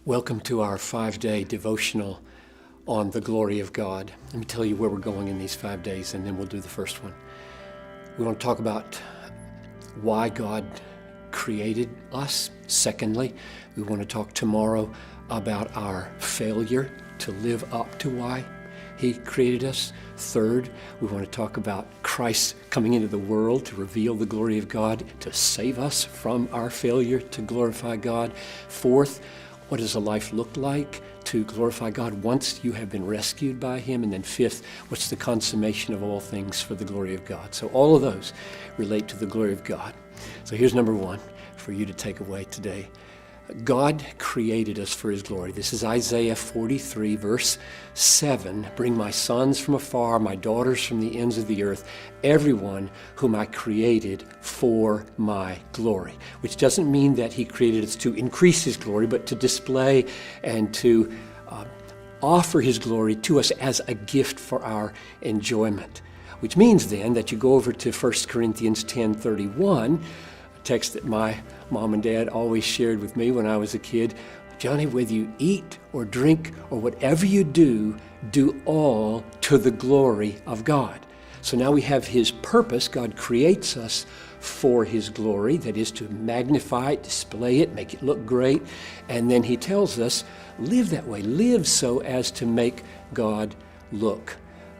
Welcome to our 5-day devotional on the glory of God. Let me tell you where we're going in these 5 days, and then we'll do the first one. We want to talk about why God created us. Secondly, we want to talk tomorrow about our failure to live up to why He created us. Third, we want to talk about Christ coming into the world to reveal the glory of God, to save us from our failure to glorify God. Fourth, what does a life look like to glorify God once you have been rescued by Him? And then fifth, what's the consummation of all things for the glory of God? So all of those relate to the glory of God. So here's number one for you to take away today. God created us for His glory. This is Isaiah 43, verse 7. Bring my sons from afar, my daughters from the ends of the earth, everyone whom I created for my glory. Which doesn't mean that He created us to increase His glory, but to display and to offer His glory to us as a gift for our enjoyment. Which means then that you go over to 1 Corinthians 10:31, text that my mom and dad always shared with me when I was a kid. Johnny, whether you eat or drink or whatever you do, do all to the glory of God. So now we have His purpose. God creates us for His glory, that is to magnify it, display it, make it look great. And then He tells us, live that way. Live so as to make God look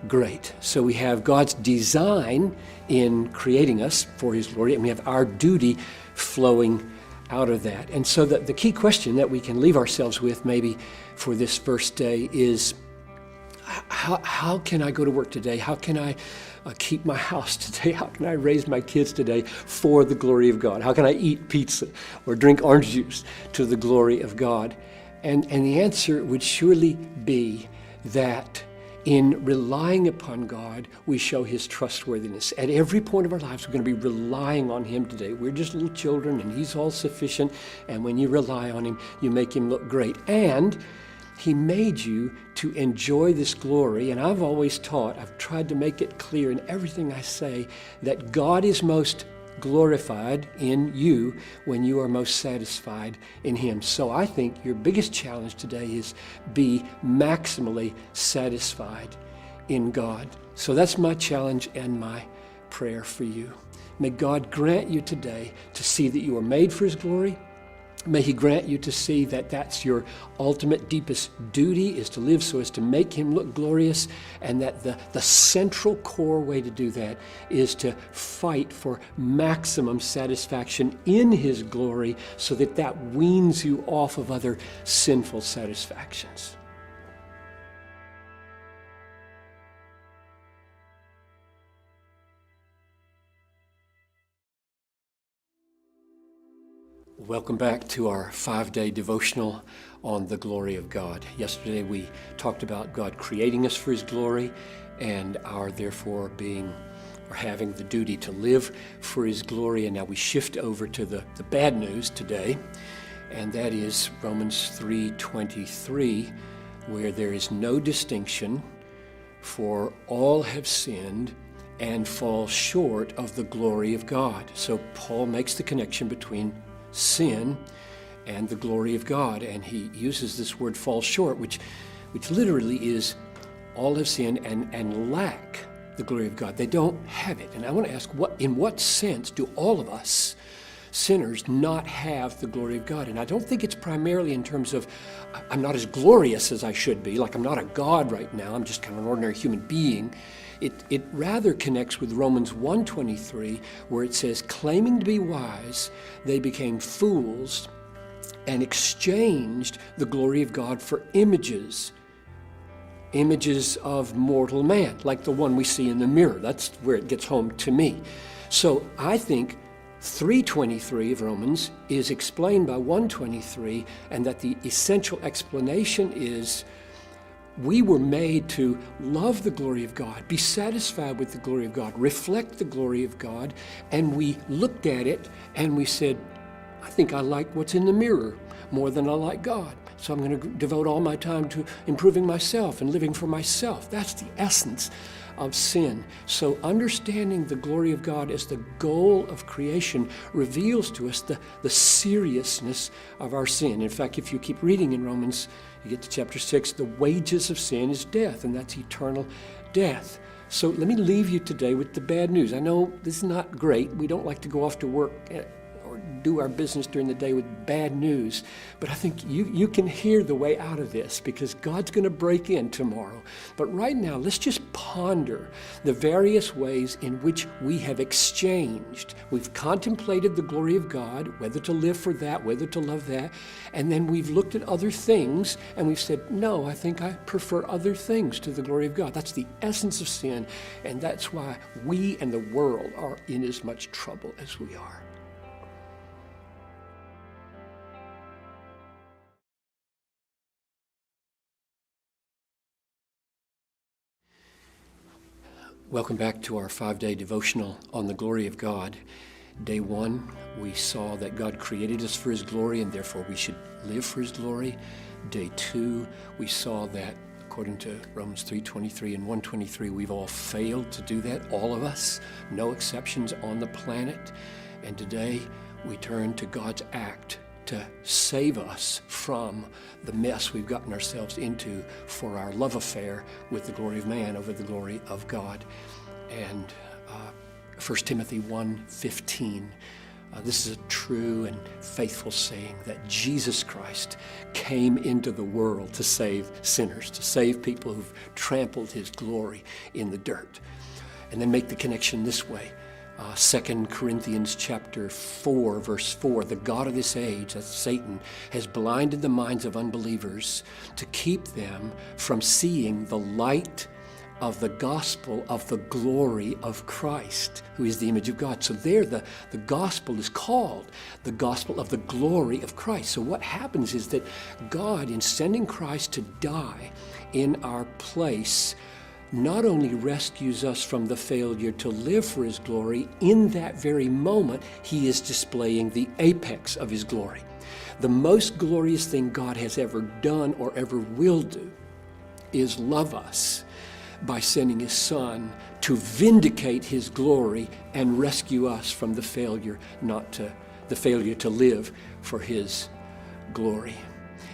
great. So we have God's design in creating us for His glory, and we have our duty flowing out of that. And so the key question that we can leave ourselves with maybe for this first day is, how can I go to work today? How can I keep my house today? How can I raise my kids today for the glory of God? How can I eat pizza or drink orange juice to the glory of God? And the answer would surely be that in relying upon God, we show His trustworthiness. At every point of our lives, we're going to be relying on Him today. We're just little children, and He's all sufficient. And when you rely on Him, you make Him look great. And He made you to enjoy this glory. And I've always taught, I've tried to make it clear in everything I say, that God is most glorified in you when you are most satisfied in Him. So I think your biggest challenge today is be maximally satisfied in God. So that's my challenge and my prayer for you. May God grant you today to see that you are made for His glory. May He grant you to see that that's your ultimate, deepest duty, is to live so as to make Him look glorious, and that the central core way to do that is to fight for maximum satisfaction in His glory, so that that weans you off of other sinful satisfactions. Welcome back to our 5-day devotional on the glory of God. Yesterday we talked about God creating us for His glory and our therefore having the duty to live for His glory. And now we shift over to the bad news today, and that is Romans 3:23, where there is no distinction, for all have sinned and fall short of the glory of God. So Paul makes the connection between sin and the glory of God, and he uses this word fall short, which literally is all have sinned and lack the glory of God. They don't have it. And I want to ask, in what sense do all of us sinners not have the glory of God? And I don't think it's primarily in terms of I'm not as glorious as I should be, like I'm not a God right now, I'm just kind of an ordinary human being. It rather connects with Romans 1:23, where it says, claiming to be wise, they became fools and exchanged the glory of God for images of mortal man, like the one we see in the mirror. That's where it gets home to me. So I think 3:23 of Romans is explained by 1:23, and that the essential explanation is we were made to love the glory of God, be satisfied with the glory of God, reflect the glory of God, and we looked at it and we said, I think I like what's in the mirror more than I like God. So I'm going to devote all my time to improving myself and living for myself. That's the essence of sin. So understanding the glory of God as the goal of creation reveals to us the seriousness of our sin. In fact, if you keep reading in Romans, you get to chapter 6, the wages of sin is death, and that's eternal death. So let me leave you today with the bad news. I know this is not great. We don't like to go off to work or do our business during the day with bad news. But I think you can hear the way out of this, because God's going to break in tomorrow. But right now, let's just ponder the various ways in which we have exchanged. We've contemplated the glory of God, whether to live for that, whether to love that. And then we've looked at other things and we've said, no, I think I prefer other things to the glory of God. That's the essence of sin. And that's why we and the world are in as much trouble as we are. Welcome back to our 5-day devotional on the glory of God. Day 1, we saw that God created us for His glory and therefore we should live for His glory. Day 2, we saw that according to Romans 3:23 and 1:23, we've all failed to do that, all of us, no exceptions on the planet. And today we turn to God's act to save us from the mess we've gotten ourselves into for our love affair with the glory of man over the glory of God. And 1 Timothy 1:15, this is a true and faithful saying that Jesus Christ came into the world to save sinners, to save people who've trampled His glory in the dirt. And then make the connection this way. 2 Corinthians chapter 4, verse 4, the God of this age, that's Satan, has blinded the minds of unbelievers to keep them from seeing the light of the gospel of the glory of Christ, who is the image of God. So there the gospel is called the gospel of the glory of Christ. So what happens is that God, in sending Christ to die in our place, not only rescues us from the failure to live for His glory, in that very moment, He is displaying the apex of His glory. The most glorious thing God has ever done or ever will do is love us by sending His Son to vindicate His glory and rescue us from the failure to live for His glory.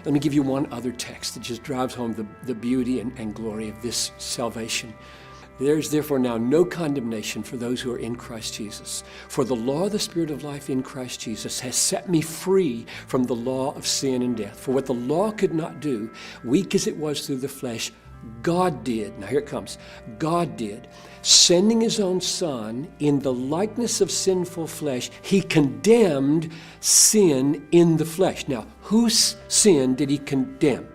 Let me give you one other text that just drives home the beauty and glory of this salvation. There is therefore now no condemnation for those who are in Christ Jesus. For the law of the Spirit of life in Christ Jesus has set me free from the law of sin and death. For what the law could not do, weak as it was through the flesh, God did. Now here it comes. God did. Sending His own Son in the likeness of sinful flesh, He condemned sin in the flesh. Now, whose sin did He condemn?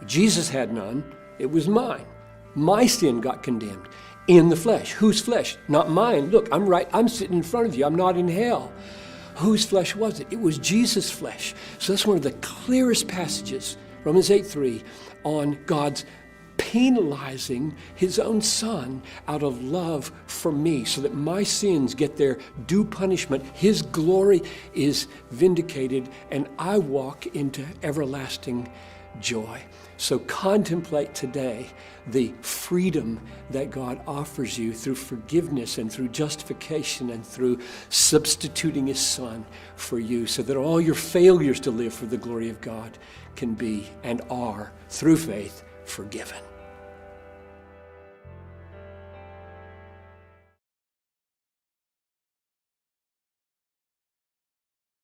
Jesus had none. It was mine. My sin got condemned in the flesh. Whose flesh? Not mine. Look, I'm right. I'm sitting in front of you. I'm not in hell. Whose flesh was it? It was Jesus' flesh. So that's one of the clearest passages, Romans 8:3, on God's penalizing His own Son out of love for me so that my sins get their due punishment. His glory is vindicated and I walk into everlasting joy. So contemplate today the freedom that God offers you through forgiveness and through justification and through substituting His Son for you, so that all your failures to live for the glory of God can be and are, through faith, forgiven.